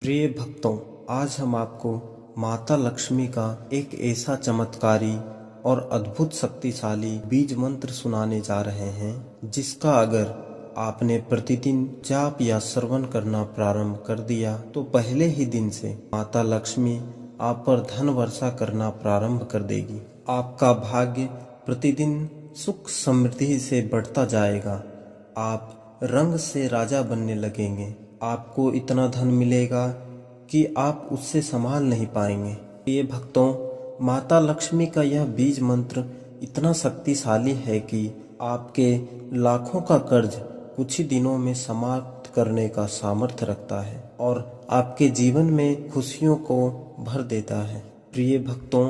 प्रिय भक्तों, आज हम आपको माता लक्ष्मी का एक ऐसा चमत्कारी और अद्भुत शक्तिशाली बीज मंत्र सुनाने जा रहे हैं जिसका अगर आपने प्रतिदिन जाप या श्रवण करना प्रारंभ कर दिया तो पहले ही दिन से माता लक्ष्मी आप पर धन वर्षा करना प्रारंभ कर देगी। आपका भाग्य प्रतिदिन सुख समृद्धि से बढ़ता जाएगा। आप रंग से राजा बनने लगेंगे। आपको इतना धन मिलेगा कि आप उससे संभाल नहीं पाएंगे। ये भक्तों, माता लक्ष्मी का यह बीज मंत्र इतना शक्तिशाली है कि आपके लाखों का कर्ज कुछ ही दिनों में समाप्त करने का सामर्थ्य रखता है और आपके जीवन में खुशियों को भर देता है। प्रिय भक्तों,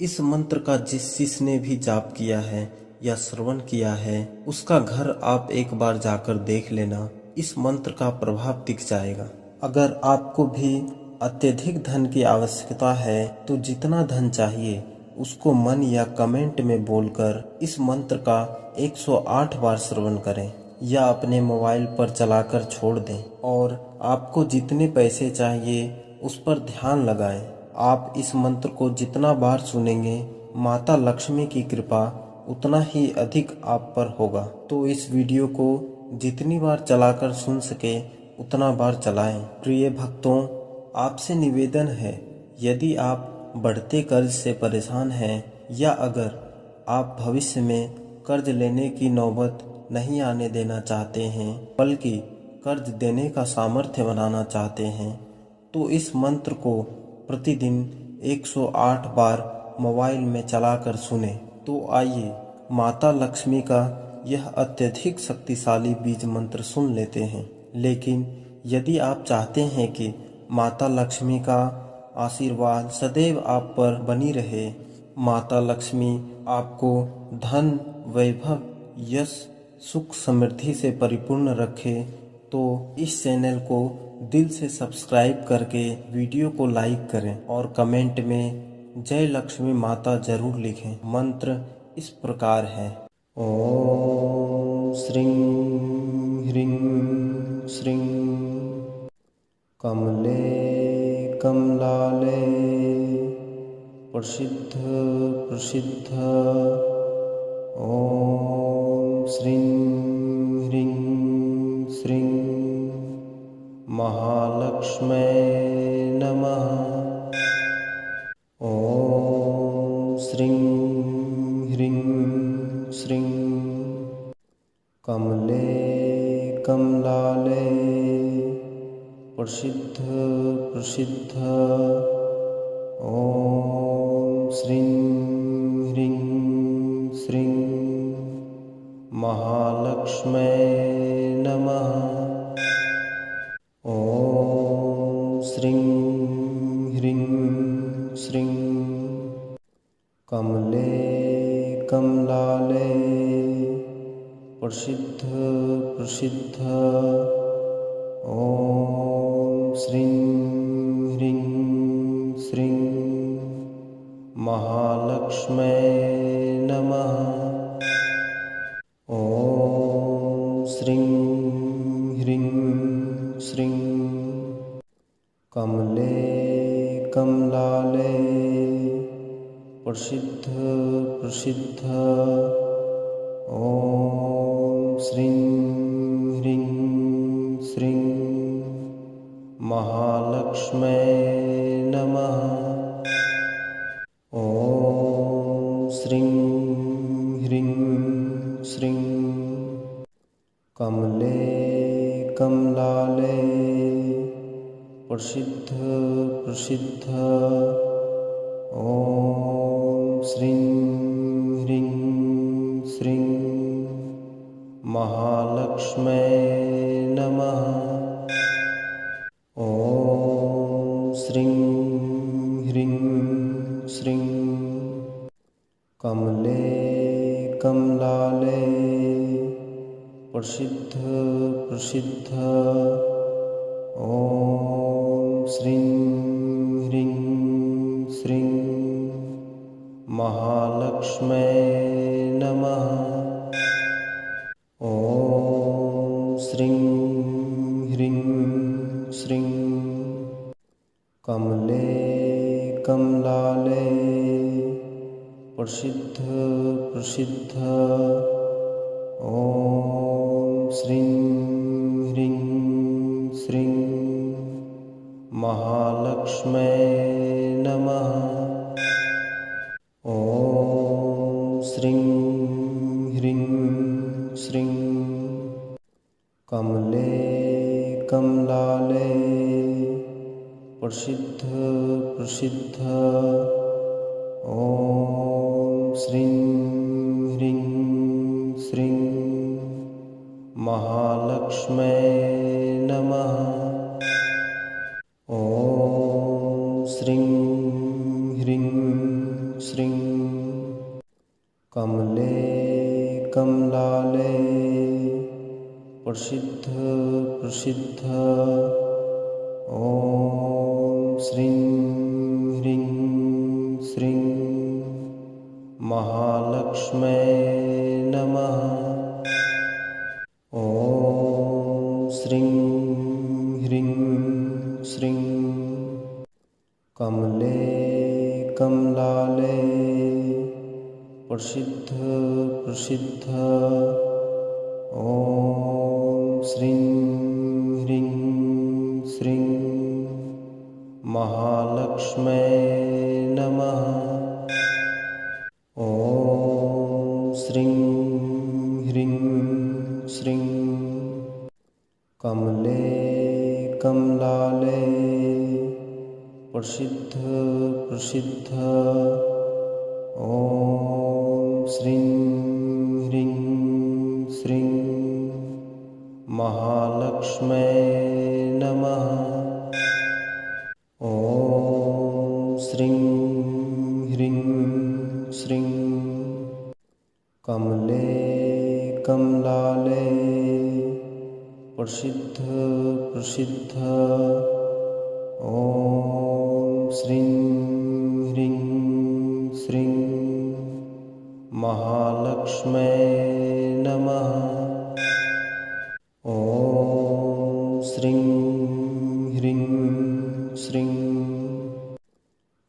इस मंत्र का जिसने भी जाप किया है या श्रवण किया है उसका घर आप एक बार जाकर देख लेना। इस मंत्र का प्रभाव दिख जाएगा। अगर आपको भी अत्यधिक धन की आवश्यकता है तो जितना धन चाहिए उसको मन या कमेंट में बोलकर इस मंत्र का 108 बार श्रवण करें या अपने मोबाइल पर चलाकर छोड़ दें और आपको जितने पैसे चाहिए उस पर ध्यान लगाएं। आप इस मंत्र को जितना बार सुनेंगे माता लक्ष्मी की कृपा उतना ही अधिक आप पर होगा। तो इस वीडियो को जितनी बार चलाकर सुन सके उतना बार चलाएं। प्रिय भक्तों, आपसे निवेदन है, यदि आप बढ़ते कर्ज से परेशान हैं या अगर आप भविष्य में कर्ज लेने की नौबत नहीं आने देना चाहते हैं बल्कि कर्ज देने का सामर्थ्य बनाना चाहते हैं तो इस मंत्र को प्रतिदिन 108 बार मोबाइल में चलाकर सुने। तो आइए माता लक्ष्मी का यह अत्यधिक शक्तिशाली बीज मंत्र सुन लेते हैं। लेकिन यदि आप चाहते हैं कि माता लक्ष्मी का आशीर्वाद सदैव आप पर बनी रहे, माता लक्ष्मी आपको धन, वैभव, यश, सुख समृद्धि से परिपूर्ण रखे, तो इस चैनल को दिल से सब्सक्राइब करके वीडियो को लाइक करें और कमेंट में जय लक्ष्मी माता जरूर लिखें। मंत्र इस प्रकार है। ओम श्रीं ह्रीं श्रीं कमले कमलाले प्रसिद्ध प्रसिद्ध ओम श्रीं ह्रीं श्रीं महालक्ष्मै नमः। ओम श्रीं ह्रीं श्रीं कमले कमलाले प्रसिद्ध प्रसिद्ध ओम श्रीं ह्रीं श्रीं महालक्ष्मै नमः। ओम श्रीं ह्रीं श्रीं कमले कमलाले प्रसिद्ध प्रसिद्ध ओम श्रीं ह्रीं श्रीं महालक्ष्मै नमः। ओम श्रीं ह्रीं श्रीं कमले कमलाले प्रसिद्ध प्रसिद्ध ओम श्रीं ह्रीं श्रीं महालक्ष्मै नमः। ओम श्रीं ह्रीं श्रीं कमले कमलाले प्रसिद्ध प्रसिद्ध ओम श्रीं ह्रीं श्रीं महालक्ष्मै नमः। ओम श्रीं ह्रीं श्रीं कमले कमलाले प्रसिद्ध प्रसिद्ध ओम श्रीं ह्रीं श्रीं महालक्ष्मै नमः। ओम श्रीं ह्रीं श्रीं कमले कमलाले प्रसिद्ध प्रसिद्ध ॐ श्रीं ह्रीं श्रीं महालक्ष्मै नमः। ॐ श्रीं ह्रीं श्रीं कमले कमलाले प्रसिद्ध प्रसिद्ध ॐ श्रीं ह्रीं श्रीं महालक्ष्मै नमः। ॐ श्रीं ह्रीं श्रीं कमले कमलाले प्रसिद्ध प्रसिद्ध ॐ श्रीं ह्रीं श्रीं महालक्ष्मै नमः। ॐ श्रीं ह्रीं श्रीं कमले कमलाले प्रसिद्ध प्रसिद्ध ॐ श्रीं ह्रीं श्रीं महालक्ष्मै नमः। ॐ श्रीं ह्रीं श्रीं कमले कमलाले प्रसिद्ध प्रसिद्ध ॐ श्रीं ह्रीं श्रीं महालक्ष्मै नमः। ॐ श्रीं ह्रीं श्रीं कमले कमलाले प्रसिद्ध प्रसिद्ध ॐ श्रीं ह्रीं श्रीं महालक्ष्मै नमः। ॐ श्रीं ह्रीं श्रीं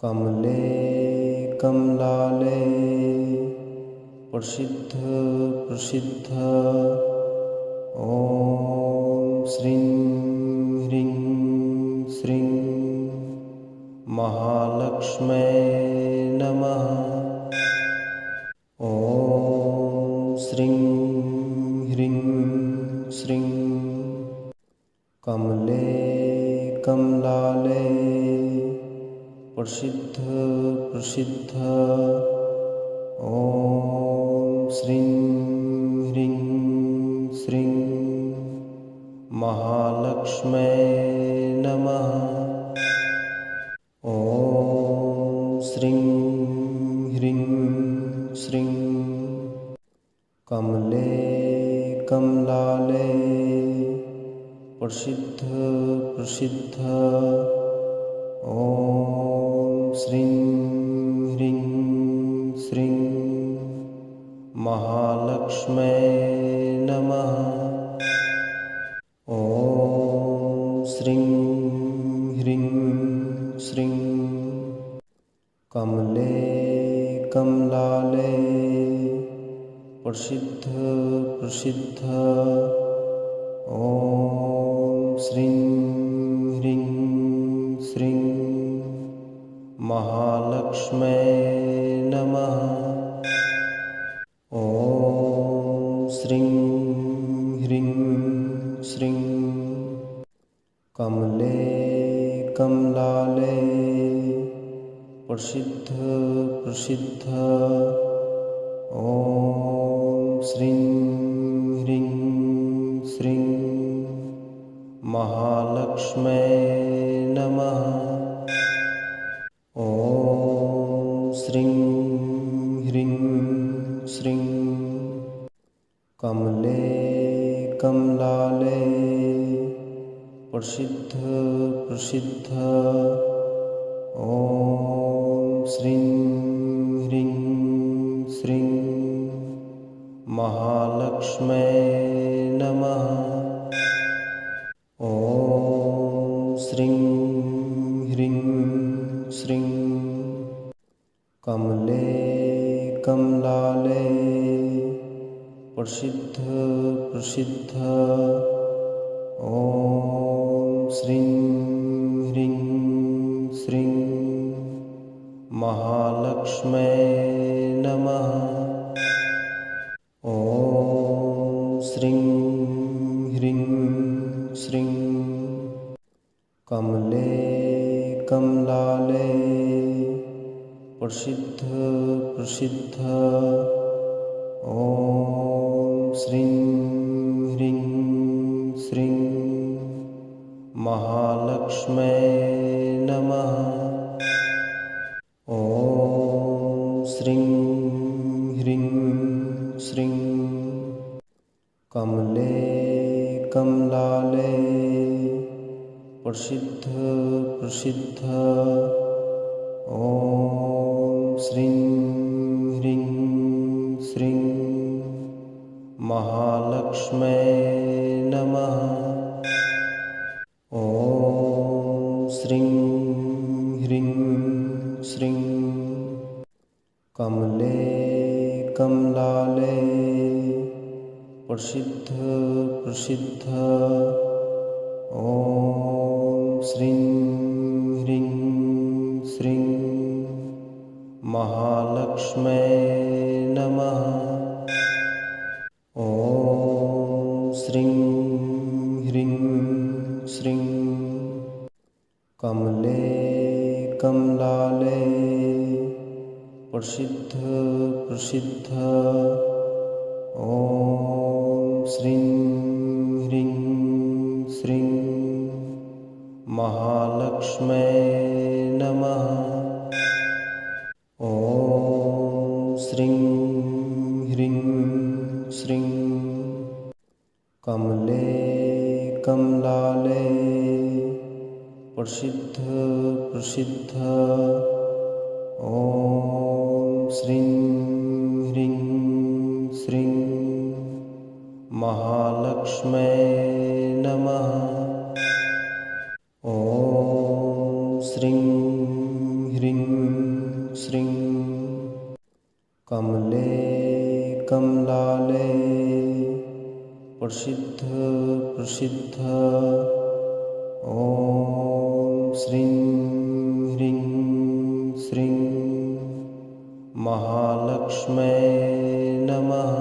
कमले कमलाले प्रसिद्ध प्रसिद्ध ॐ श्रीं ह्रीं श्रीं महालक्ष्मै नमः। ॐ श्रीं ह्रीं श्रीं कमले कमलाले प्रसिद्ध प्रसिद्ध ॐ श्रीं ह्रीं श्रीं महालक्ष्मै नमः। ॐ श्रीं ह्रीं श्रीं कमले कमलाले प्रसिद्ध प्रसिद्ध ॐ श्रीं ह्रीं श्रीं महालक्ष्मै नमः। ॐ श्रीं ह्रीं श्रीं कमले कमलाले प्रसिद्ध प्रसिद्ध ॐ श्रीं ह्रीं श्रीं महालक्ष्मै नमः। ॐ श्रीं ह्रीं श्रीं कमले कमलाले प्रसिद्ध प्रसिद्ध ॐ श्रीं ह्रीं श्रीं महालक्ष्मै नमः। ॐ श्रीं ह्रीं श्रीं कमले कमलाले प्रसिद्ध प्रसिद्ध ॐ श्रीं ह्रीं श्रीं महालक्ष्मै नमः। ॐ श्रीं ह्रीं कमले कमलाले प्रसिद्ध प्रसिद्ध ॐ श्रीं ह्रीं श्रीं महालक्ष्म्यै नमः। ॐ श्रीं ह्रीं श्रीं कमले कमलाले प्रसिद्ध प्रसिद्ध ॐ श्रीं ह्रीं श्रीं महालक्ष्म्यै नमः। ॐ श्रीं ह्रीं श्रीं कमले कमलाले प्रसिद्ध प्रसिद्ध ॐ श्रीं ह्रीं श्रीं महालक्ष्म्यै नमः। ॐ श्रीं ह्रीं श्रीं कमले कमलाले प्रसिद्ध प्रसिद्ध ॐ श्रीं ह्रीं श्रीं महालक्ष्म्यै नमः। ॐ श्रीं ह्रीं श्रीं कमले कमलाले प्रसिद्ध प्रसिद्ध ॐ श्रीं ह्रीं श्रीं महालक्ष्म्यै नमः। ॐ श्रीं ह्रीं श्रीं कमले कमलाले प्रसिद्ध प्रसिद्ध ॐ श्रीं ह्रीं श्रीं महालक्ष्म्यै नमः। ॐ श्रीं ह्रीं श्रीं कमले कमलाले प्रसिद्ध प्रसिद्ध ॐ श्रीं ह्रीं श्रीं महालक्ष्म्यै नमः।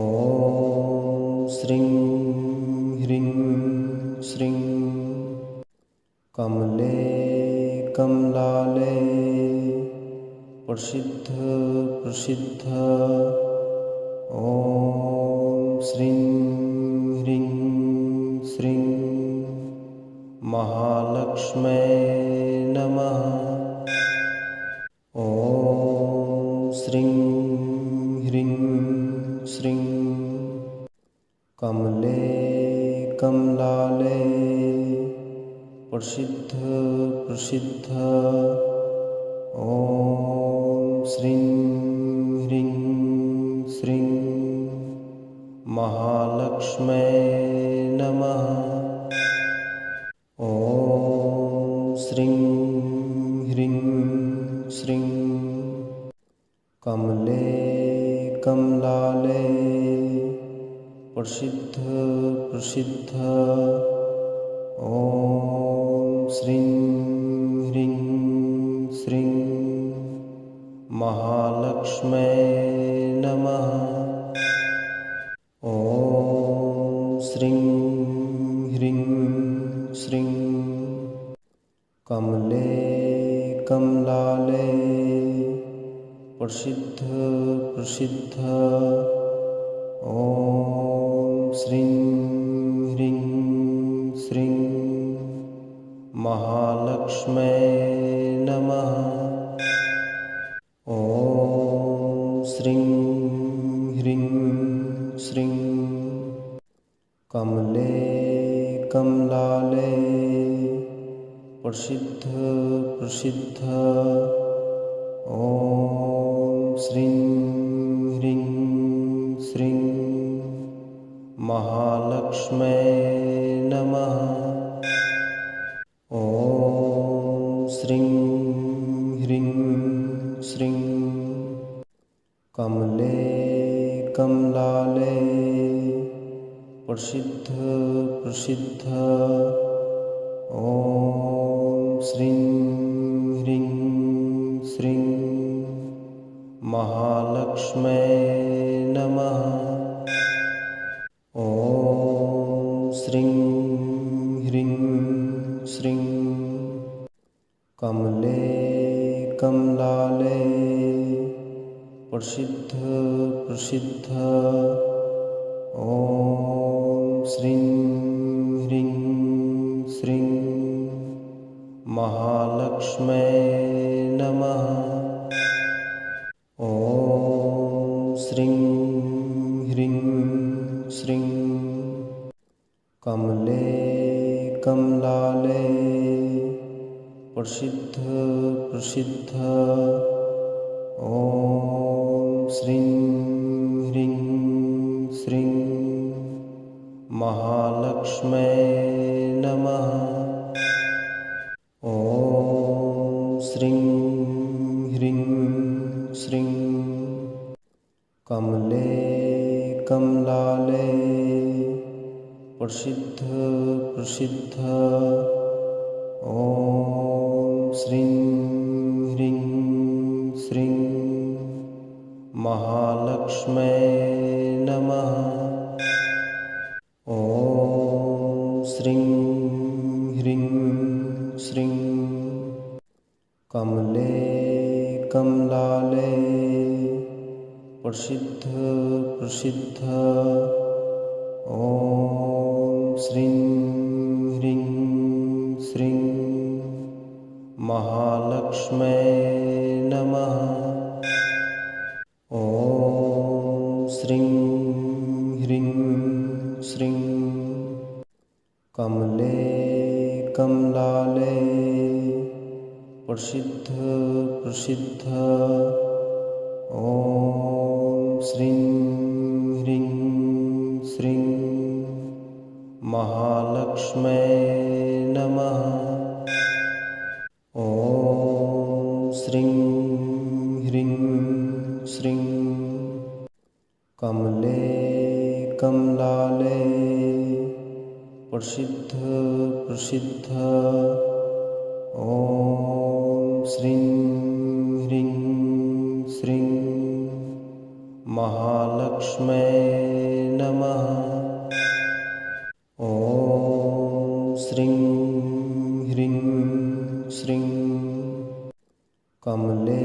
ॐ श्रीं ह्रीं श्रीं कमले कमलाले प्रसिद्ध प्रसिद्ध ॐ श्रीं ह्रीं श्रीं महालक्ष्म्यै नमः। ॐ श्रीं ह्रीं श्रीं कमले कमलाले प्रसिद्ध प्रसिद्ध ॐ श्रीं ह्रीं श्रीं महालक्ष्म्यै नमः। ॐ श्रीं ह्रीं श्रीं कमले कमलाले प्रसिद्ध प्रसिद्ध ॐ श्रीं ह्रीं श्रीं महालक्ष्म्यै नमः। ॐ श्रीं ह्रीं श्रीं कमले कमलाले प्रसिद्ध प्रसिद्ध ॐ श्रीं ह्रीं श्रीं महालक्ष्म्यै नमः। ॐ श्रीं ह्रीं श्रीं कमले कमलाले प्रसिद्ध प्रसिद्ध ॐ श्रीं ह्रीं श्रीं महालक्ष्म्यै नमः। ॐ श्रीं ह्रीं कमलालये प्रसिद्ध प्रसिद्ध ॐ श्रीं ह्रीं श्रीं महालक्ष्म्यै नमः। ॐ श्रीं ह्रीं श्रीं कमले कमलालये प्रसिद्ध प्रसिद्ध ॐ श्रीं ह्रीं श्रीं महालक्ष्म्यै नमः। ॐ श्रीं ह्रीं श्रीं कमले कमलालये प्रसिद्ध प्रसिद्ध ॐ श्रीं ह्रीं श्रीं महालक्ष्म्यै नमः। ॐ श्रीं ह्रीं श्रीं कमले कमलालये प्रसिद्ध प्रसिद्ध ॐ श्रीं ह्रीं श्रीं महालक्ष्म्यै नमः। ॐ श्रीं ह्रीं श्रीं कमले कमलालये प्रसिद्ध प्रसिद्ध ॐ श्रीं ह्रीं श्रीं महालक्ष्म्यै नमः। ॐ श्रीं ह्रीं श्रीं कमले कमलालये प्रसिद्ध प्रसिद्ध ॐ श्रीं ह्रीं श्रीं महालक्ष्म्यै नमः। ॐ श्रीं ह्रीं श्रीं कमले कमलालये प्रसिद्ध प्रसिद्ध ॐ श्रीं ह्रीं श्रीं महालक्ष्म्यै नमः। ॐ श्रीं ह्रीं श्रीं कमले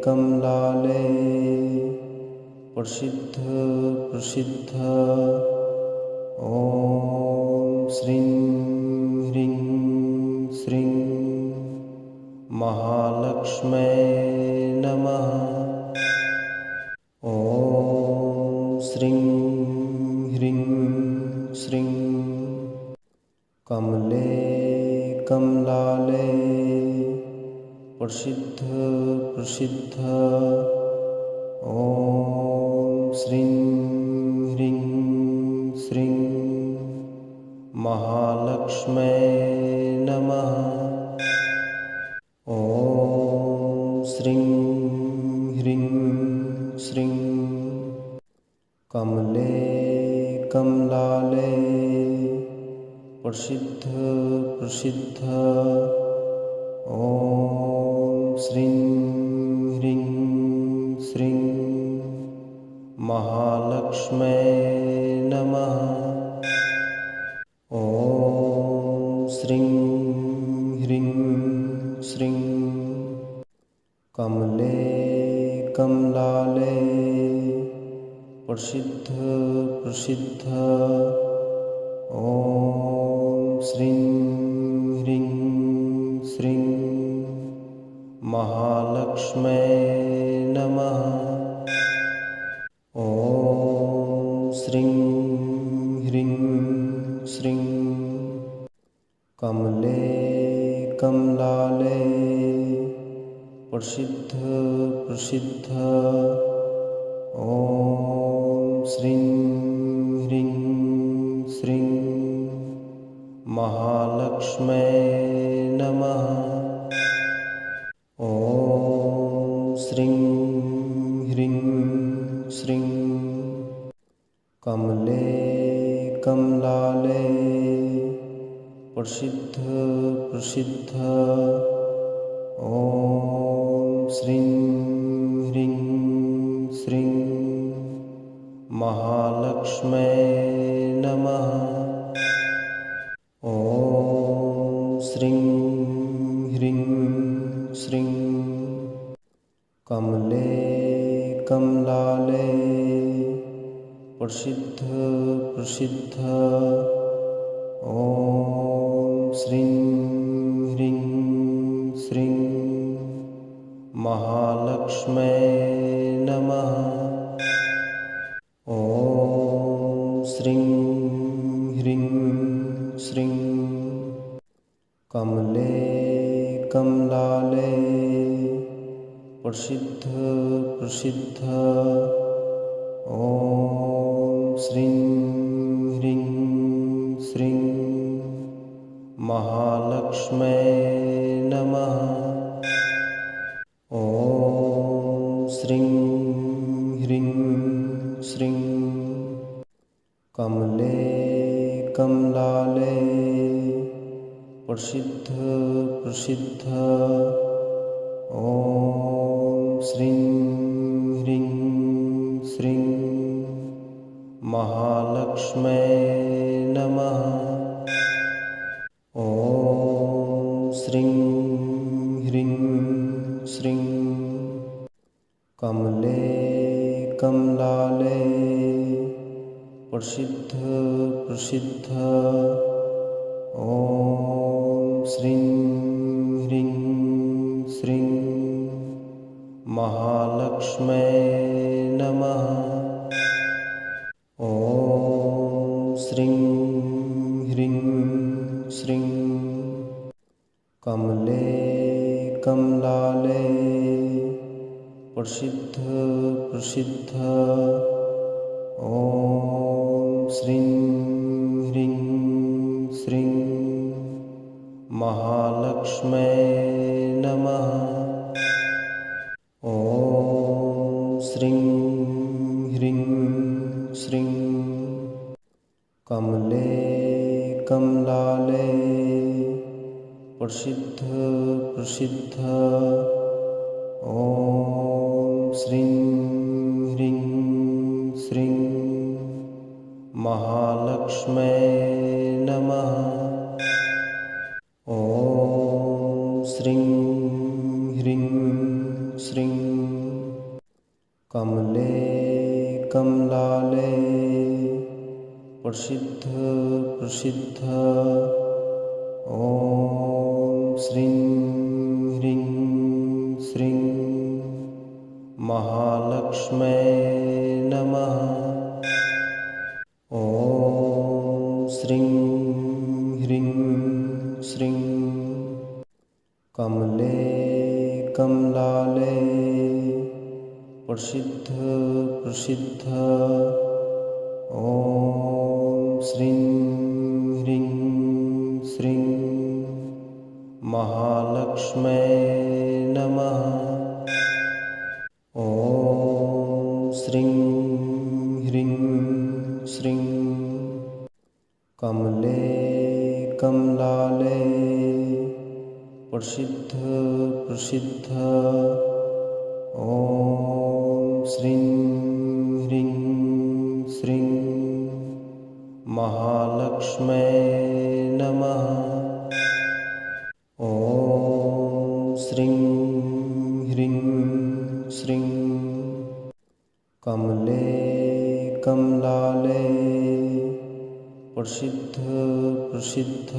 कमलालये प्रसिद्ध प्रसिद्ध ॐ श्रीं ह्रीं श्रीं महालक्ष्म्यै नमः। ॐ श्रीं ह्रीं श्रीं कमले कमलालये प्रसिद्ध प्रसिद्ध ॐ श्रीं ह्रीं श्रीं महालक्ष्म्यै नमः। ॐ श्रीं ह्रीं श्रीं कमले कमलालये प्रसिद्ध प्रसिद्ध ॐ श्रीं ह्रीं श्रीं महालक्ष्म्यै नमः। ॐ श्रीं ह्रीं श्रीं कमले कमलालये प्रसिद्ध प्रसिद्ध ॐ श्रीं ह्रीं श्रीं महालक्ष्म्यै नमः। ॐ श्रीं ह्रीं श्रीं कमले कमलालये प्रसिद्ध प्रसिद्ध ॐ श्रीं ह्रीं श्रीं महालक्ष्म्यै नमः। ॐ श्रीं ह्रीं श्रीं प्रसिद्ध प्रसिद्ध ॐ श्रीं ह्रीं श्रीं महालक्ष्म्यै नमः। ॐ श्रीं ह्रीं श्रीं कमले कमलाले प्रसिद्ध प्रसिद्ध ॐ श्रीं ह्रीं श्रीं महालक्ष्म्यै नमः। ॐ श्रीं ह्रीं श्रीं कमले कमलाले प्रसिद्ध प्रसिद्ध ॐ श्रीं ह्रीं श्रीं महालक्ष्म्यै नमः। ॐ श्रीं ह्रीं श्रीं कमले कमलाले प्रसिद्ध प्रसिद्ध ॐ श्रीं ह्रीं श्रीं महालक्ष्म्यै नमः। ॐ श्रीं ह्रीं श्रीं कमले कमलाले प्रसिद्ध प्रसिद्ध ॐ श्रीं ह्रीं श्रीं महालक्ष्म्यै नमः। ॐ श्रीं ह्रीं श्रीं कमले कमलाले प्रसिद्ध प्रसिद्ध ॐ श्रीं ह्रीं श्रीं महालक्ष्म्यै नमः। ॐ श्रीं ह्रीं श्रीं कमले कमलाले प्रसिद्ध प्रसिद्ध ॐ श्रीं ह्रीं श्रीं महालक्ष्म्यै नमः। ॐ श्रीं ह्रीं श्रीं कमले कमलाले प्रसिद्ध प्रसिद्ध ॐ श्रीं ह्रीं श्रीं महालक्ष्म्यै नमः। ॐ श्रीं ह्रीं श्रीं कमले कमलाले प्रसिद्ध प्रसिद्ध ॐ श्रीं ह्रीं श्रीं महालक्ष्म्यै नमः। ॐ श्रीं ह्रीं श्रीं कमले कमलाले प्रसिद्ध प्रसिद्ध ॐ श्रीं ह्रीं श्रीं महालक्ष्म्यै नमः। ॐ श्रीं ह्रीं श्रीं कमले कमलाले प्रसिद्ध प्रसिद्ध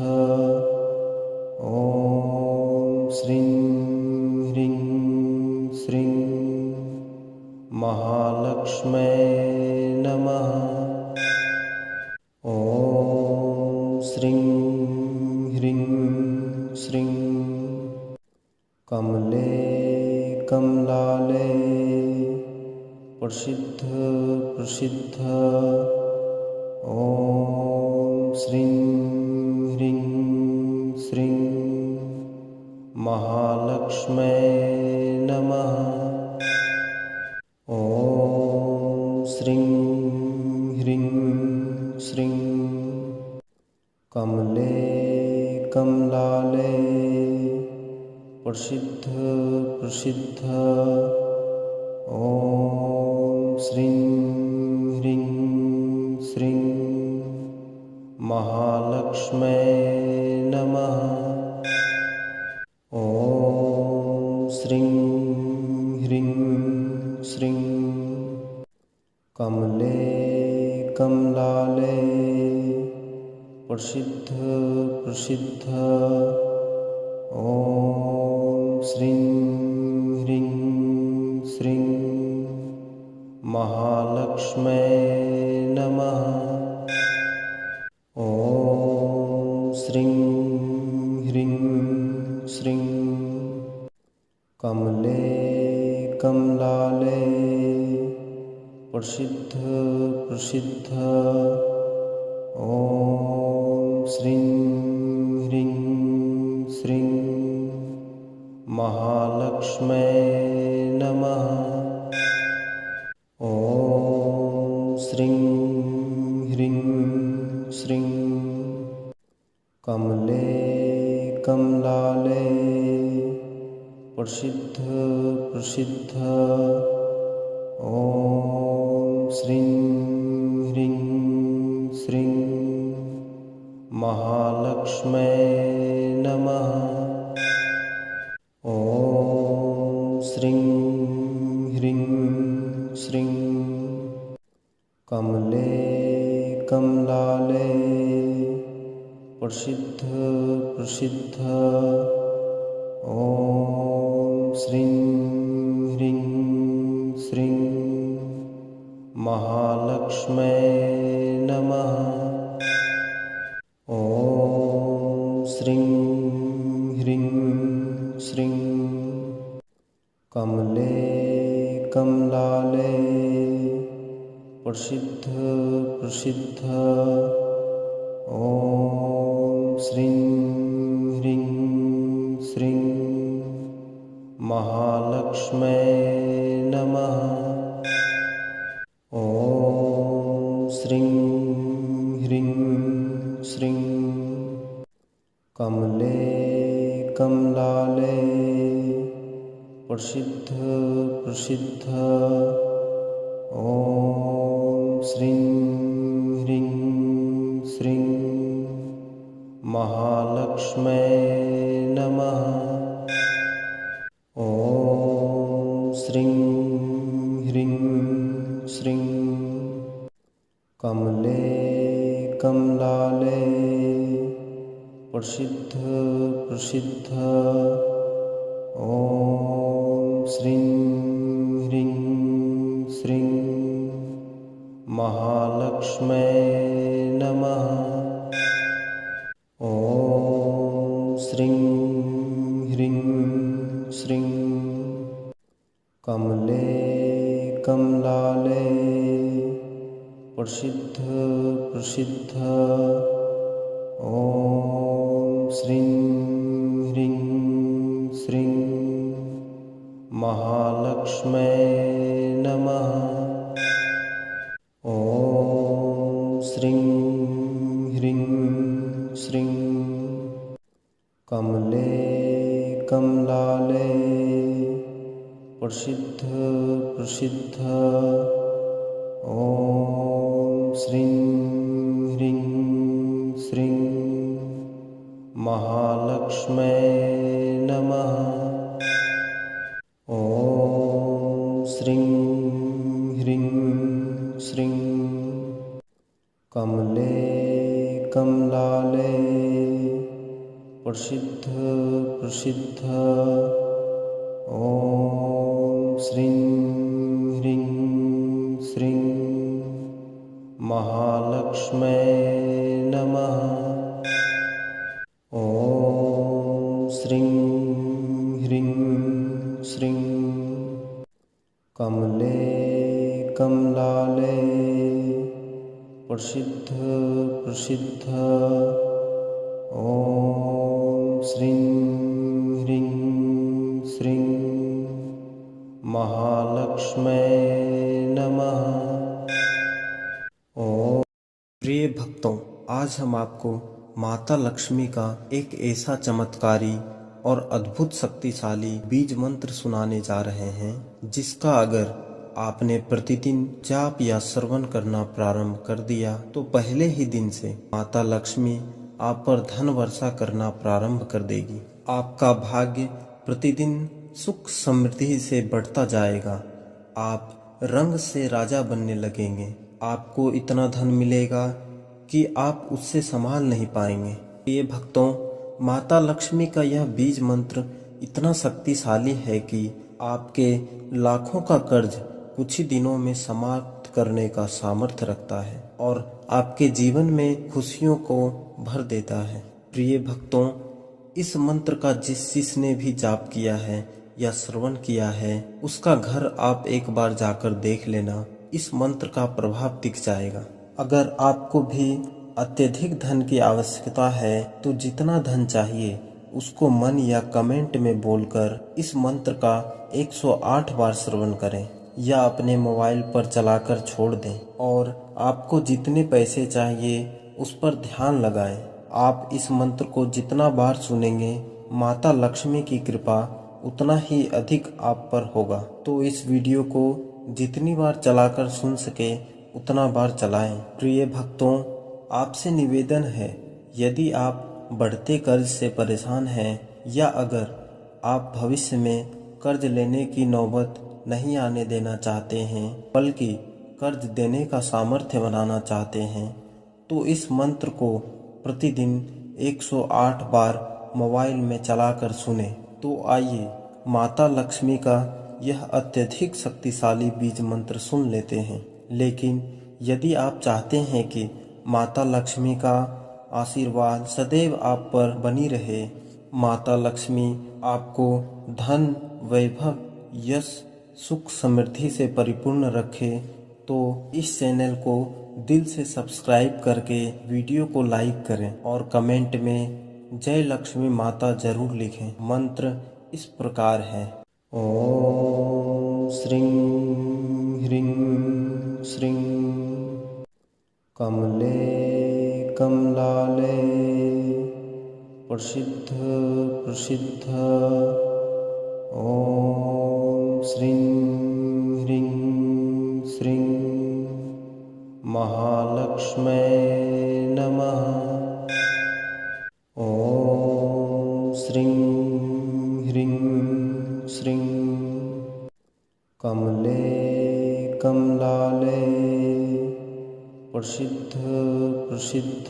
ॐ श्रीं ह्रीं श्रीं महालक्ष्म्यै नमः। ॐ श्रीं ह्रीं श्रीं कमले कमलाले प्रसिद्ध प्रसिद्ध ॐ श्रीं ह्रीं श्रीं महालक्ष्म्यै नमः। ॐ श्रीं ह्रीं श्रीं कमले कमलालय प्रसिद्ध प्रसिद्ध ॐ श्रीं ह्रीं श्रीं महालक्ष्म्यै नमः। ॐ श्रीं ह्रीं श्रीं कमले कमलालय प्रसिद्ध प्रसिद्ध ॐ श्रीं ह्रीं श्रीं महालक्ष्म्यै नमः। ॐ श्रीं ह्रीं श्रीं कमले कमलालय प्रसिद्ध प्रसिद्ध ॐ श्रीं ह्रीं श्रीं महालक्ष्म्यै नमः। ॐ श्रीं ह्रीं श्रीं कमले कमलालय प्रसिद्ध प्रसिद्ध ॐ श्रीं ह्रीं श्रीं महालक्ष्म्यै नमः। ॐ श्रीं ह्रीं श्रीं कमले कमलालय प्रसिद्ध प्रसिद्ध ॐ श्रीं ह्रीं श्रीं महालक्ष्म्यै नमः। ॐ श्रीं ह्रीं श्रीं कमले कमलालय प्रसिद्ध प्रसिद्ध ॐ श्रीं ह्रीं श्रीं महालक्ष्म्यै नमः। ॐ श्रीं ह्रीं श्रीं कमले कमलालय प्रसिद्ध प्रसिद्ध ॐ श्रीं ह्रीं श्रीं महालक्ष्म्यै नमः। ॐ श्रीं ह्रीं श्रीं कमले कमलालय प्रसिद्ध प्रसिद्ध ॐ श्रीं ह्रीं श्रीं महालक्ष्म्यै नमः। ॐ श्रीं ह्रीं श्रीं कमले कमलालय प्रसिद्ध प्रसिद्ध ॐ श्रीं ह्रीं श्रीं महालक्ष्म्यै नमः। ॐ श्रीं ह्रीं श्रीं कमले कमलालय प्रसिद्ध प्रसिद्ध ॐ श्रीं ह्रीं श्रीं महालक्ष्म्यै नमः। ॐ श्रीं ह्रीं श्रीं कमले कमलालय प्रसिद्ध प्रसिद्ध ॐ श्रीं ह्रीं श्रीं महालक्ष्म्यै नमः। ॐ श्रीं ह्रीं श्रीं कमले कमलालय प्रसिद्ध प्रसिद्ध ॐ श्रीं ह्रीं श्रीं महालक्ष्म्यै नमः। प्रिय भक्तों, आज हम आपको माता लक्ष्मी का एक ऐसा चमत्कारी और अद्भुत शक्तिशाली बीज मंत्र सुनाने जा रहे हैं जिसका अगर आपने प्रतिदिन जाप या श्रवण करना प्रारंभ कर दिया तो पहले ही दिन से माता लक्ष्मी आप पर धन वर्षा करना प्रारंभ कर देगी। आपका भाग्य प्रतिदिन सुख समृद्धि से बढ़ता जाएगा। आप रंग से राजा बनने लगेंगे। आपको इतना धन मिलेगा कि आप उससे संभाल नहीं पाएंगे। ये भक्तों, माता लक्ष्मी का यह बीज मंत्र इतना शक्तिशाली है कि आपके लाखों का कर्ज कुछ ही दिनों में समाप्त करने का सामर्थ्य रखता है और आपके जीवन में खुशियों को भर देता है। प्रिय भक्तों, इस मंत्र का जिसने भी जाप किया है या श्रवण किया है उसका घर आप एक बार जाकर देख लेना। इस मंत्र का प्रभाव दिख जाएगा। अगर आपको भी अत्यधिक धन की आवश्यकता है तो जितना धन चाहिए उसको मन या कमेंट में बोलकर इस मंत्र का 108 बार श्रवण करें या अपने मोबाइल पर चलाकर छोड़ दें और आपको जितने पैसे चाहिए उस पर ध्यान लगाएं। आप इस मंत्र को जितना बार सुनेंगे माता लक्ष्मी की कृपा उतना ही अधिक आप पर होगा। तो इस वीडियो को जितनी बार चलाकर सुन सके उतना बार चलाएं। प्रिय भक्तों, आपसे निवेदन है, यदि आप बढ़ते कर्ज से परेशान हैं या अगर आप भविष्य में कर्ज लेने की नौबत नहीं आने देना चाहते हैं बल्कि कर्ज देने का सामर्थ्य बनाना चाहते हैं तो इस मंत्र को प्रतिदिन 108 बार मोबाइल में चलाकर सुने। तो आइए माता लक्ष्मी का यह अत्यधिक शक्तिशाली बीज मंत्र सुन लेते हैं। लेकिन यदि आप चाहते हैं कि माता लक्ष्मी का आशीर्वाद सदैव आप पर बनी रहे, माता लक्ष्मी आपको धन, वैभव, यश, सुख समृद्धि से परिपूर्ण रखे, तो इस चैनल को दिल से सब्सक्राइब करके वीडियो को लाइक करें और कमेंट में जय लक्ष्मी माता जरूर लिखें। मंत्र इस प्रकार है। ओम श्रीं ह्रीं श्रीं कमले कमलाले प्रसिद्ध प्रसिद्ध ओम श्रीं ह्रीं श्रीं महालक्ष्मै नमः। ओम श्रीं ह्रीं श्रीं कमले कमलाले प्रसिद्ध प्रसिद्ध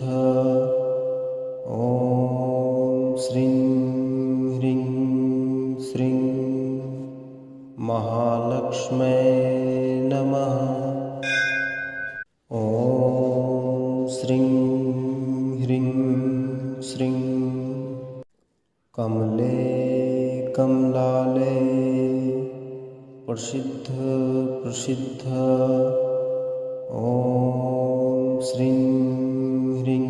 ओम श्रीं ह्रीं श्रीं महालक्ष्मै नमः। ओम श्रीं ह्रीं श्रीं कमले कमलाले प्रसिद्ध प्रसिद्ध ओम श्रीं ह्रीं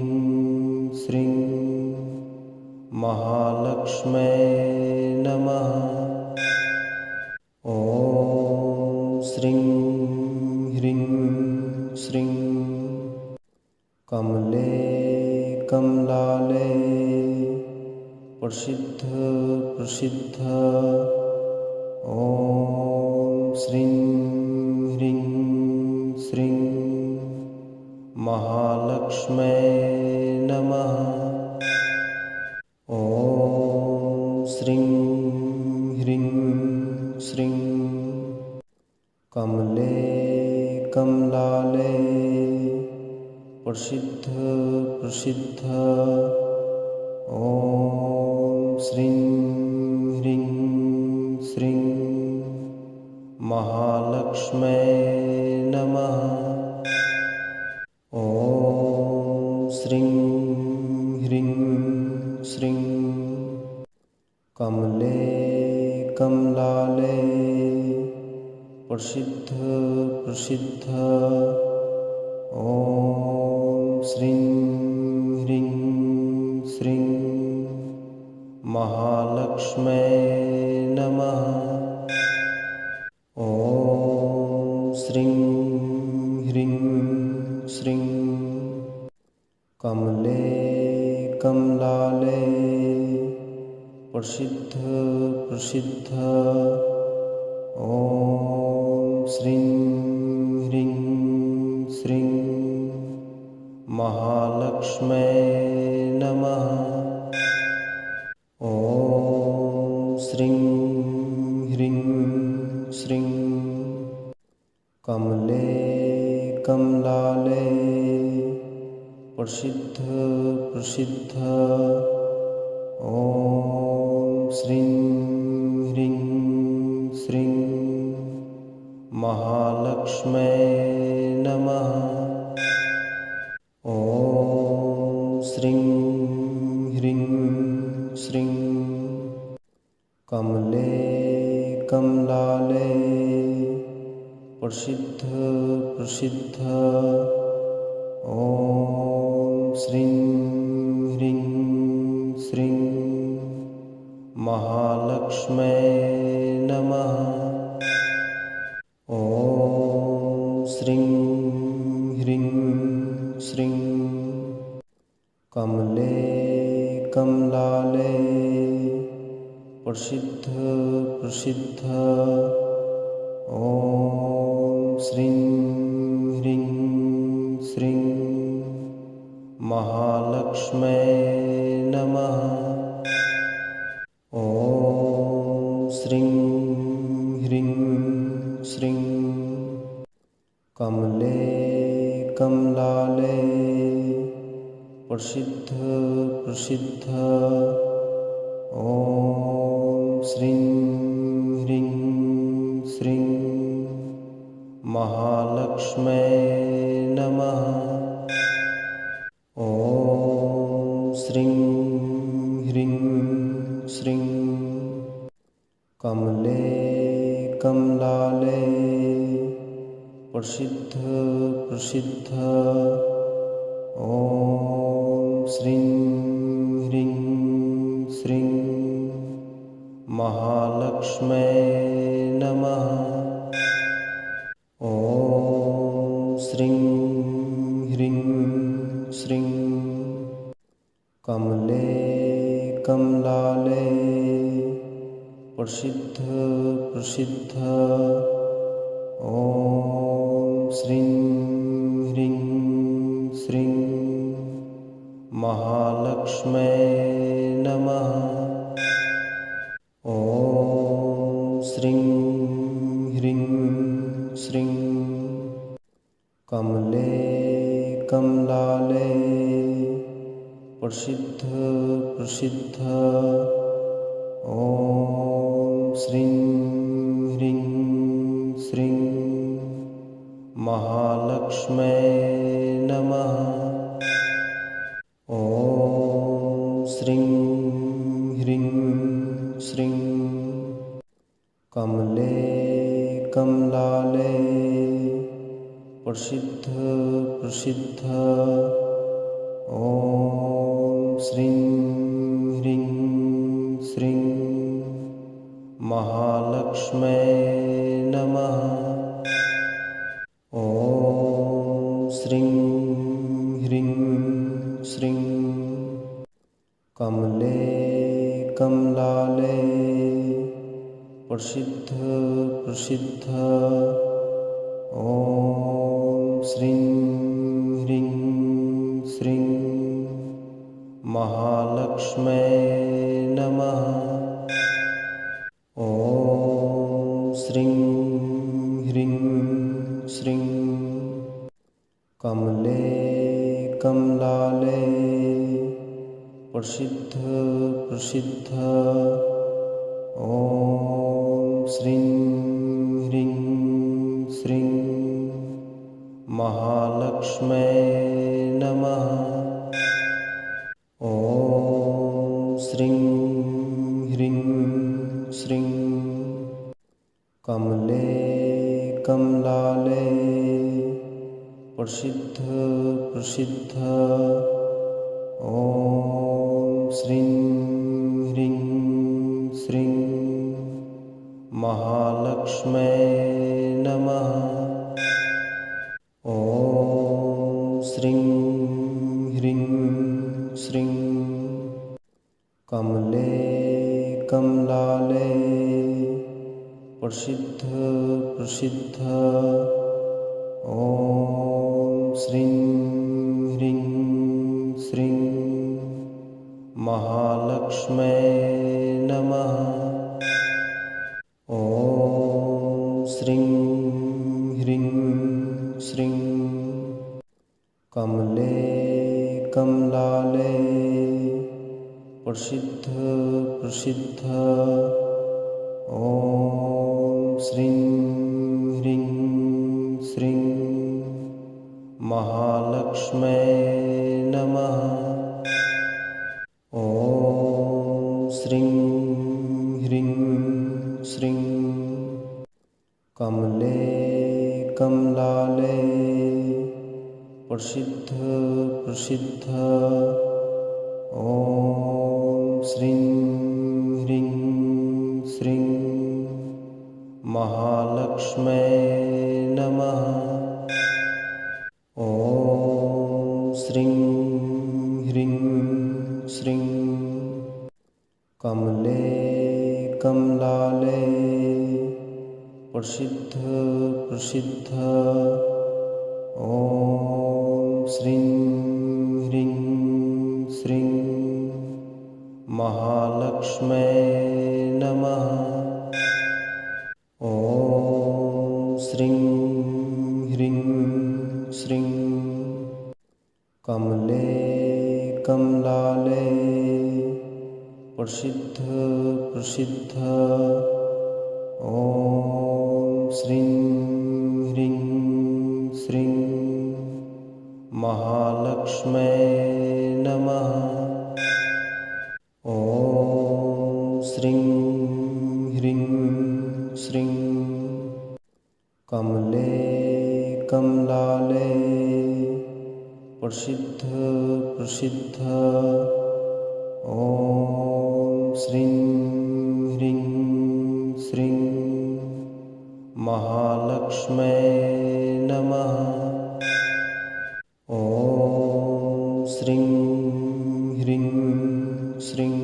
श्रीं महालक्ष्मै नमः। ओम श्रीं ह्रीं श्रीं कमले कमलाले प्रसिद्ध प्रसिद्ध ओम श्रीं ह्रीं श्रीं महालक्ष्मै नमः। ओम श्रीं ह्रीं श्रीं कमले कमलाले प्रसिद्ध प्रसिद्ध ओम श्रीं ह्रीं श्रीं महालक्ष्मै नमः। ओम श्रीं ह्रीं श्रीं कमले कमलाले प्रसिद्ध प्रसिद्ध ओम श्रीं ह्रीं श्रीं महालक्ष्मै नमः। ओम श्रीं ह्रीं श्रीं कमले कमलालये प्रसिद्ध प्रसिद्ध ॐ श्रीं ह्रीं श्रीं महालक्ष्म्यै नमः। ॐ श्रीं ह्रीं श्रीं कमले कमलालये प्रसिद्ध प्रसिद्ध ॐ श्रीं ह्रीं श्रीं महालक्ष्म्यै नमः। ॐ श्रीं ह्रीं श्रीं कमले कमलालये प्रसिद्ध प्रसिद्ध ॐ श्रीं ह्रीं श्रीं महालक्ष्म्यै नमः। ॐ श्रीं ह्रीं श्रीं कमले कमलालये प्रसिद्ध प्रसिद्ध ॐ श्रीं ह्रीं श्रीं महालक्ष्म्यै नमः। ॐ श्रीं ह्रीं श्रीं कमले कमलालये प्रसिद्ध प्रसिद्ध ॐ श्रीं ह्रीं श्रीं महालक्ष्म्यै नमः। ॐ श्रीं ह्रीं श्रीं कमले कमलालये प्रसिद्ध प्रसिद्ध ॐ श्रीं ह्रीं श्रीं महालक्ष्म्यै नमः। ॐ श्रीं ह्रीं श्रीं कमले कमलालये प्रसिद्ध प्रसिद्ध ॐ श्रीं ह्रीं श्रीं महालक्ष्म्यै नमः। ॐ श्रीं ह्रीं श्रीं कमले कमलालये प्रसिद्ध प्रसिद्ध ॐ श्रीं ह्रीं श्रीं महालक्ष्म्यै नमः। ॐ श्रीं ह्रीं श्रीं कमले कमलालये प्रसिद्ध प्रसिद्ध ॐ श्रीं ह्रीं श्रीं महालक्ष्म्यै नमः। ॐ श्रीं ह्रीं श्रीं कमले कमलालये प्रसिद्ध प्रसिद्ध ॐ श्रीं ह्रीं श्रीं महालक्ष्म्यै नमः। ॐ श्रीं ह्रीं श्रीं कमले कमलालये प्रसिद्ध प्रसिद्ध ॐ श्रीं ह्रीं श्रीं महालक्ष्म्यै नमः। ॐ श्रीं ह्रीं श्रीं कमले कमलालये प्रसिद्ध प्रसिद्ध ॐ श्रीं ह्रीं श्रीं महालक्ष्म्यै नमः। ॐ श्रीं ह्रीं श्रीं कमलालये प्रसिद्ध प्रसिद्ध ॐ श्रीं ह्रीं श्रीं महालक्ष्म्यै नमः। ॐ श्रीं ह्रीं श्रीं कमले कमलालये प्रसिद्ध प्रसिद्ध ॐ श्रीं ह्रीं श्रीं महालक्ष्म्यै नमः। ॐ श्रीं ह्रीं श्रीं कमले कमलालये प्रसिद्ध प्रसिद्ध ॐ श्रीं ह्रीं श्रीं महालक्ष्म्यै नमः। ॐ श्रीं ह्रीं श्रीं कमले कमलालये प्रसिद्ध प्रसिद्ध ॐ श्रीं ह्रीं श्रीं महालक्ष्म्यै नमः। ॐ श्रीं ह्रीं श्रीं कमले कमलालये प्रसिद्ध प्रसिद्ध ॐ श्रीं ह्रीं श्रीं महालक्ष्म्यै नमः। ॐ श्रीं ह्रीं श्रीं कमले कमलालये प्रसिद्ध प्रसिद्ध ॐ श्रीं ह्रीं श्रीं महालक्ष्म्यै नमः। ॐ श्रीं ह्रीं श्रीं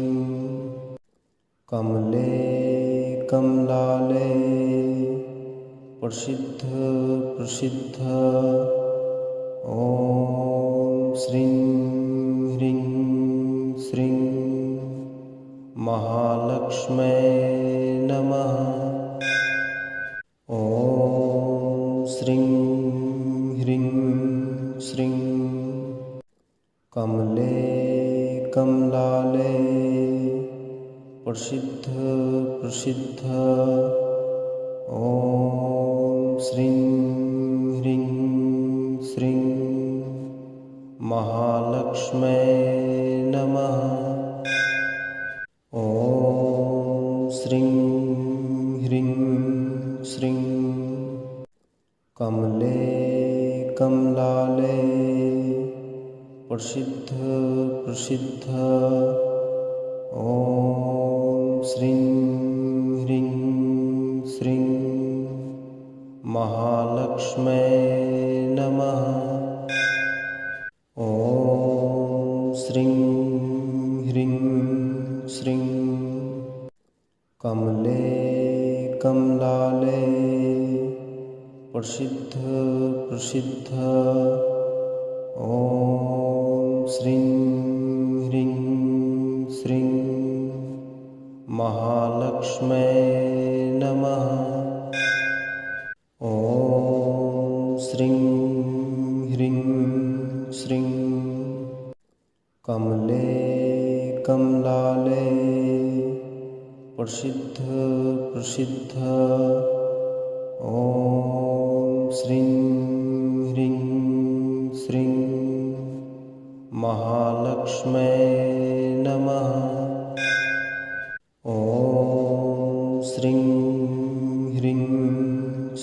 कमले कमलालये प्रसिद्ध प्रसिद्ध ॐ श्रीं ह्रीं श्रीं महालक्ष्म्यै नमः। ॐ श्रीं ह्रीं श्रीं कमले कमलालये प्रसिद्ध प्रसिद्ध ॐ श्रीं ह्रीं श्रीं महालक्ष्म्यै नमः। ॐ श्रीं ह्रीं श्रीं कमले कमलालये प्रसिद्ध प्रसिद्ध ॐ श्रीं ह्रीं श्रीं महालक्ष्म्यै नमः। ॐ श्रीं ह्रीं श्रीं कमले कमलालये प्रसिद्ध प्रसिद्ध ॐ श्रीं ह्रीं श्रीं महालक्ष्म्यै नमः। ॐ श्रीं ह्रीं श्रीं कमले कमलालये प्रसिद्ध प्रसिद्ध ॐ श्रीं ह्रीं श्रीं महालक्ष्म्यै नमः। ॐ श्रीं ह्रीं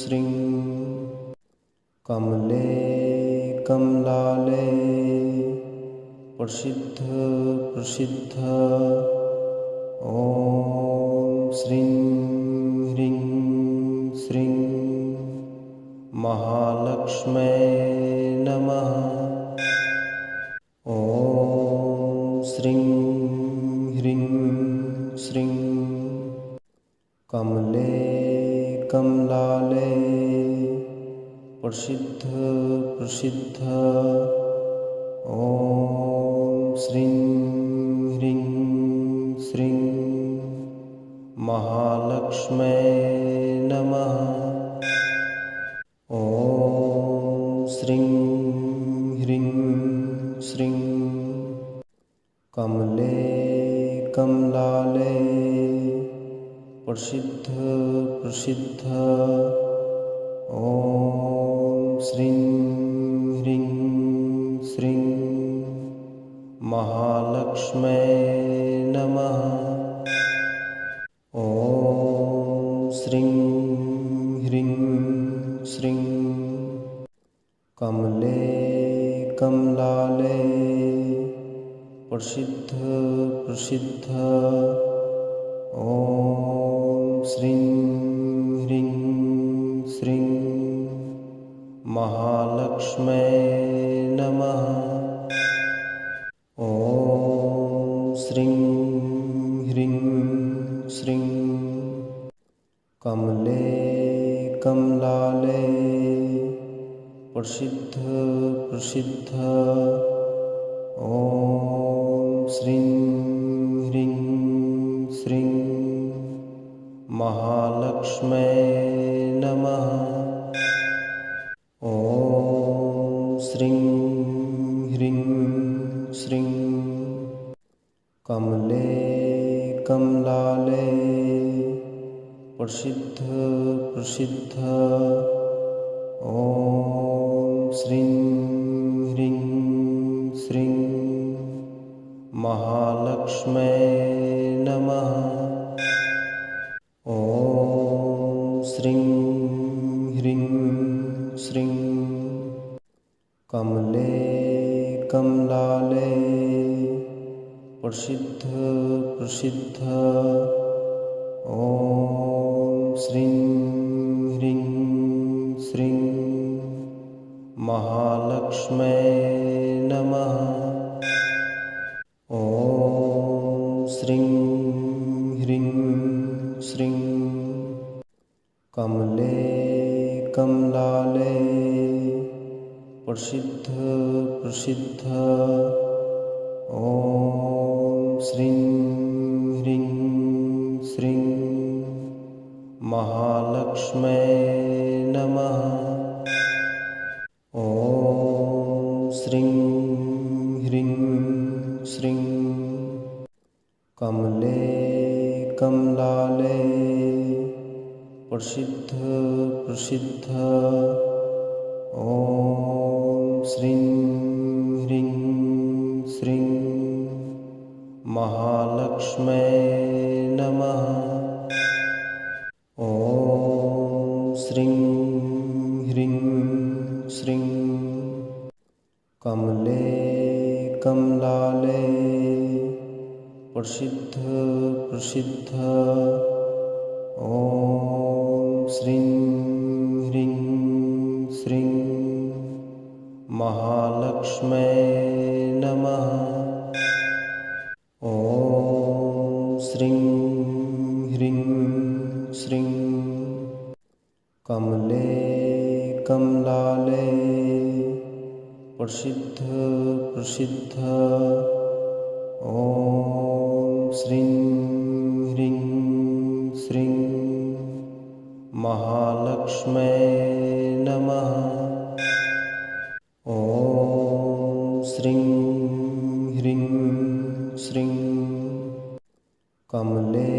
श्रीं कमले कमलालये प्रसिद्ध प्रसिद्ध ॐ श्रीं ह्रीं श्रीं महालक्ष्म्यै नमः। ॐ श्रीं ह्रीं श्रीं कमले कमलाले प्रसिद्ध प्रसिद्ध ॐ श्रीं ह्रीं श्रीं महालक्ष्मै नमः। ॐ श्रीं ह्रीं श्रीं कमले कमलाले प्रसिद्ध प्रसिद्ध ॐ श्रीं ह्रीं श्रीं महालक्ष्मै नमः। ॐ श्रीं ह्रीं श्रीं कमले कमलाले प्रसिद्ध प्रसिद्ध ॐ श्रीं ह्रीं श्रीं महालक्ष्मै नमः। ॐ श्रीं ह्रीं श्रीं कमले कमलाले प्रसिद्ध प्रसिद्ध ॐ श्रीं ह्रीं श्रीं महालक्ष्मै नमः। ॐ श्रीं ह्रीं श्रीं कमले कमलाले प्रसिद्ध प्रसिद्ध ॐ श्रीं ह्रीं श्रीं महालक्ष्मै नमः। ॐ श्रीं ह्रीं श्रीं कमले कमलाले प्रसिद्ध प्रसिद्ध ॐ श्रीं ह्रीं श्रीं महालक्ष्मै नमः। ॐ श्रीं ह्रीं श्रीं कमले कमलाले प्रसिद्ध प्रसिद्ध ॐ श्रीं ह्रीं श्रीं महालक्ष्मै नमः। ॐ श्रीं ह्रीं श्रीं कमले कमलाले प्रसिद्ध प्रसिद्ध ॐ श्रीं ह्रीं श्रीं महालक्ष्मै नमः। ॐ श्रीं ह्रीं श्रीं कमले कमलाले प्रसिद्ध प्रसिद्ध ॐ श्रीं ह्रीं श्रीं महालक्ष्मै नमः। ॐ श्रीं ह्रीं श्रीं कमले कमलाले प्रसिद्ध प्रसिद्ध ॐ श्रीं ह्रीं श्रीं महालक्ष्मै नमः। ॐ श्रीं ह्रीं श्रीं कमले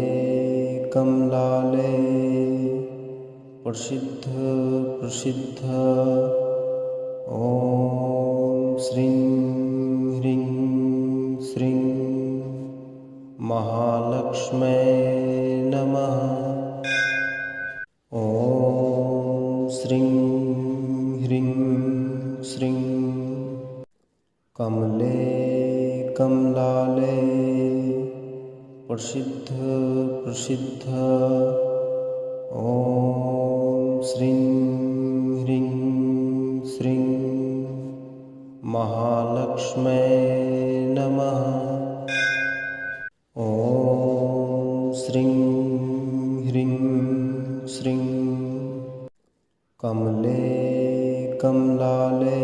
कमलाले प्रसिद्ध प्रसिद्ध ॐ श्रीं ह्रीं श्रीं महालक्ष्मै नमः। ॐ श्रीं ह्रीं श्रीं कमले कमलाले प्रसिद्ध प्रसिद्ध ॐ श्रीं ह्रीं श्रीं महालक्ष्मै नमः। ॐ श्रीं ह्रीं श्रीं कमले कमलाले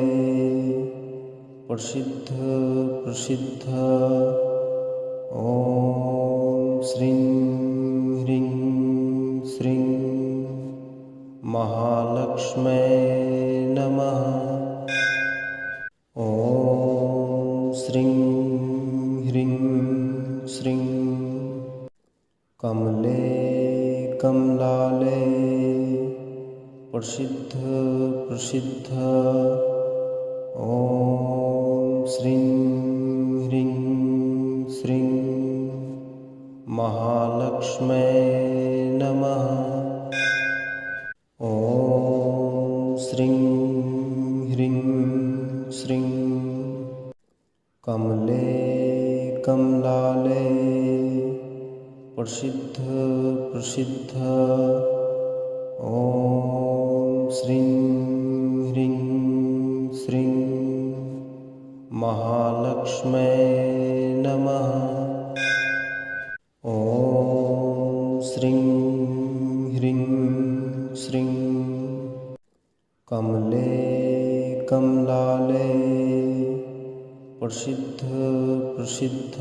प्रसिद्ध प्रसिद्ध ॐ श्रीं ह्रीं श्रीं महालक्ष्मै नमः। ॐ श्रीं ह्रीं श्रीं कमले कमलाले प्रसिद्ध प्रसिद्ध ॐ श्रीं ह्रीं श्रीं महालक्ष्मै नमः। ॐ श्रीं ह्रीं श्रीं कमले कमलाले प्रसिद्ध प्रसिद्ध ॐ श्रीं ह्रीं श्रीं महालक्ष्मै नमः। ॐ श्रीं ह्रीं श्रीं कमले कमलाले प्रसिद्ध प्रसिद्ध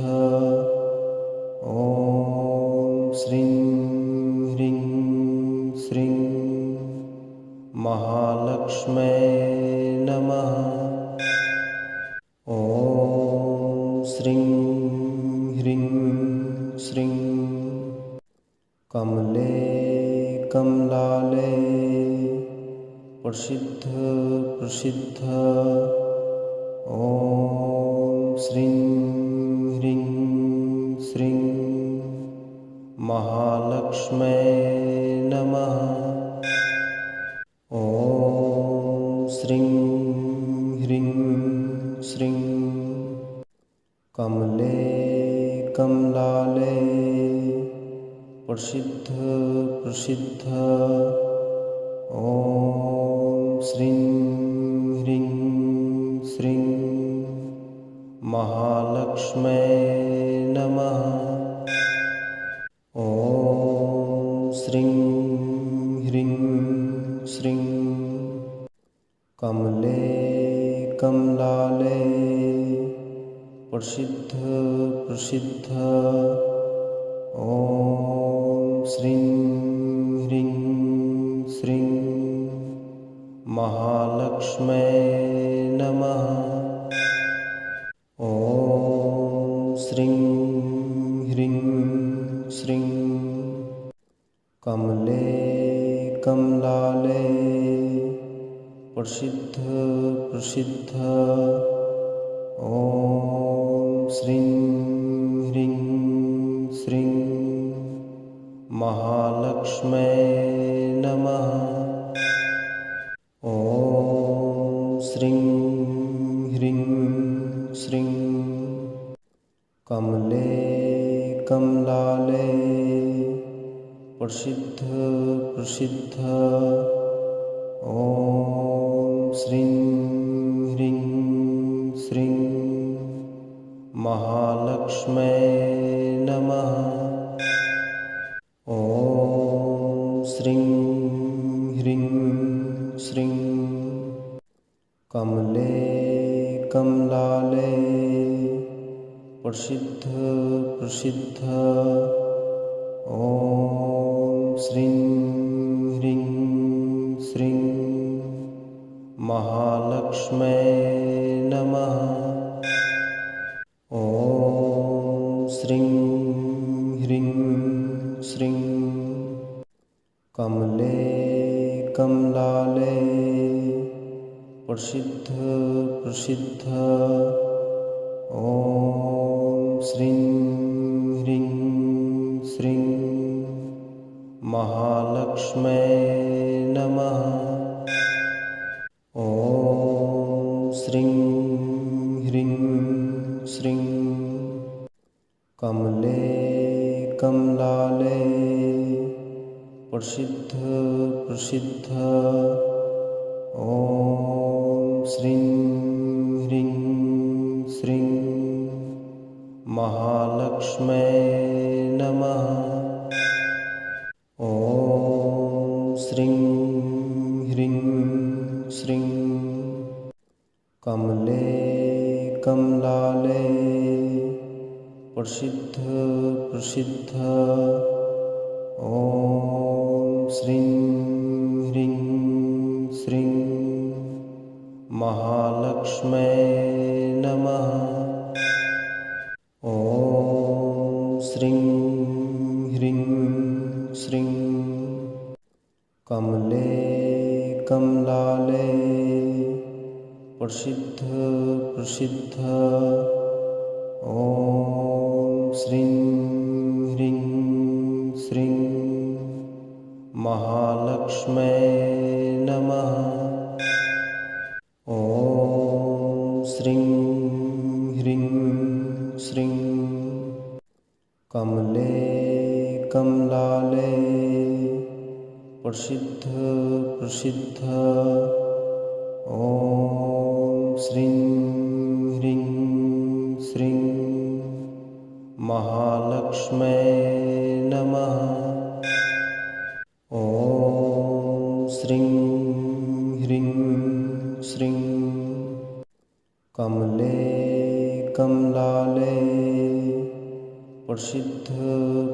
ॐ श्रीं ह्रीं श्रीं महालक्ष्मै नमः। ॐ श्रीं ह्रीं श्रीं कमले कमलाले प्रसिद्ध प्रसिद्ध ॐ श्रीं ह्रीं श्रीं महालक्ष्मै नमः। ॐ श्रीं ह्रीं श्रीं कमले कमलाले प्रसिद्ध प्रसिद्ध ॐ श्रीं ह्रीं श्रीं महालक्ष्मै नमः। ॐ श्रीं ह्रीं श्रीं कमले कमलाले प्रसिद्ध प्रसिद्ध ॐ श्रीं ह्रीं श्रीं महालक्ष्मै नमः। ॐ श्रीं ह्रीं श्रीं कमले कमलाले प्रसिद्ध प्रसिद्ध ॐ श्रीं ह्रीं श्रीं महालक्ष्मै नमः। ॐ श्रीं ह्रीं श्रीं कमले कमलाले प्रसिद्ध प्रसिद्ध ॐ श्रीं ह्रीं श्रीं महालक्ष्मै नमः। ॐ श्रीं ह्रीं श्रीं कमले कमलाले प्रसिद्ध प्रसिद्ध ॐ श्रीं ह्रीं श्रीं महालक्ष्मै नमः। ॐ श्रीं ह्रीं श्रीं कमले कमलाले प्रसिद्ध प्रसिद्ध ॐ श्रीं ह्रीं श्रीं महालक्ष्मै नमः। ॐ श्रीं ह्रीं श्रीं कमले कमलाले प्रसिद्ध प्रसिद्ध ॐ श्रीं ह्रीं श्रीं महालक्ष्मै नमः। कमले कमलाले प्रसिद्ध प्रसिद्ध ॐ श्रीं ह्रीं श्रीं महालक्ष्मै नमः। ॐ श्रीं ह्रीं श्रीं कमले कमलाले प्रसिद्ध प्रसिद्ध ॐ श्रीं ह्रीं श्रीं महालक्ष्मै नमः। ॐ श्रीं ह्रीं श्रीं कमले कमलाले प्रसिद्ध प्रसिद्ध ॐ श्रीं ह्रीं श्रीं महालक्ष्मै नमः। ॐ श्रीं ह्रीं श्रीं कमले कमलाले प्रसिद्ध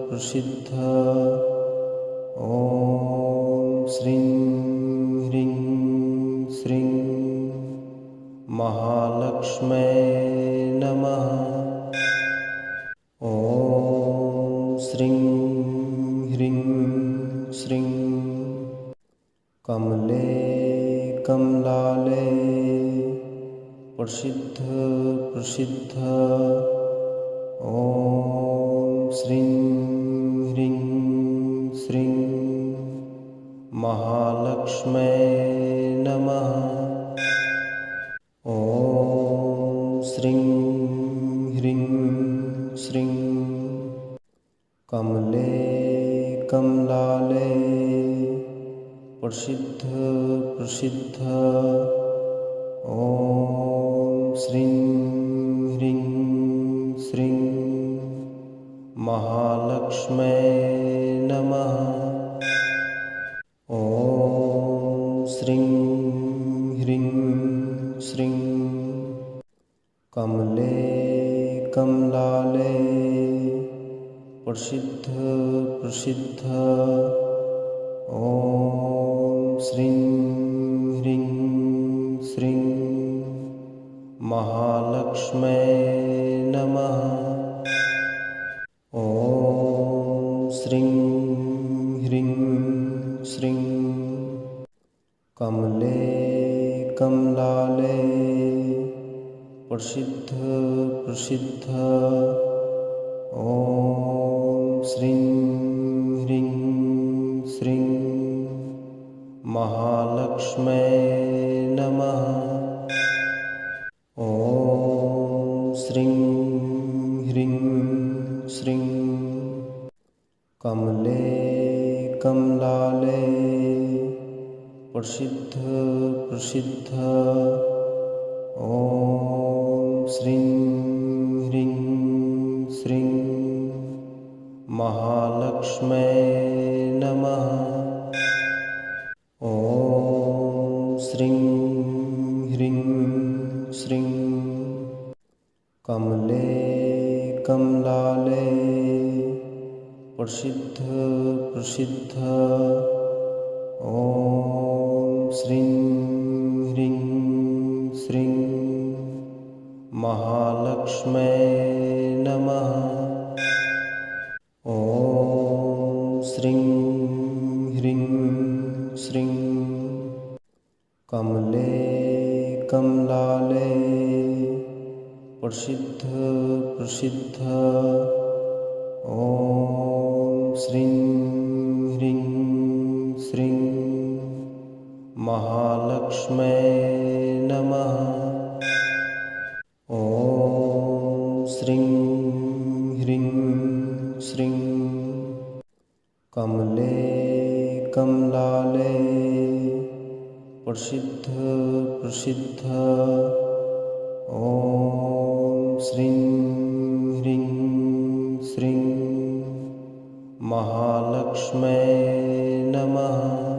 प्रसिद्ध ॐ श्रीं ह्रीं श्रीं महालक्ष्मै नमः। ॐ श्रीं ह्रीं श्रीं कमले कमलाले प्रसिद्ध प्रसिद्ध ॐ श्रीं ह्रीं श्रीं महालक्ष्मै नमः। ॐ श्रीं ह्रीं श्रीं कमले कमलाले प्रसिद्ध प्रसिद्ध ॐ श्रीं ह्रीं श्रीं महालक्ष्मै नमः। ॐ श्रीं ह्रीं श्रीं कमले कमलाले प्रसिद्ध प्रसिद्ध ॐ श्रीं ह्रीं श्रीं महालक्ष्मै नमः। ॐ श्रीं ह्रीं श्रीं कमले कमलाले प्रसिद्ध प्रसिद्ध ॐ श्रीं ह्रीं श्रीं महालक्ष्मै नमः। ॐ श्रीं ह्रीं श्रीं कमले कमलाले प्रसिद्ध प्रसिद्ध ॐ श्रीं ह्रीं श्रीं महालक्ष्मै नमः। ॐ श्रीं ह्रीं श्रीं कमले कमलाले प्रसिद्ध प्रसिद्ध ॐ श्रीं ह्रीं श्रीं महालक्ष्मै नमः। ॐ श्रीं ह्रीं श्रीं कमले कमलाले प्रसिद्ध प्रसिद्ध ॐ श्रीं ह्रीं श्रीं महालक्ष्मै नमः। ॐ श्रीं ह्रीं श्रीं कमले कमलाले प्रसिद्ध प्रसिद्ध ॐ श्रीं ह्रीं श्रीं महालक्ष्मै नमः।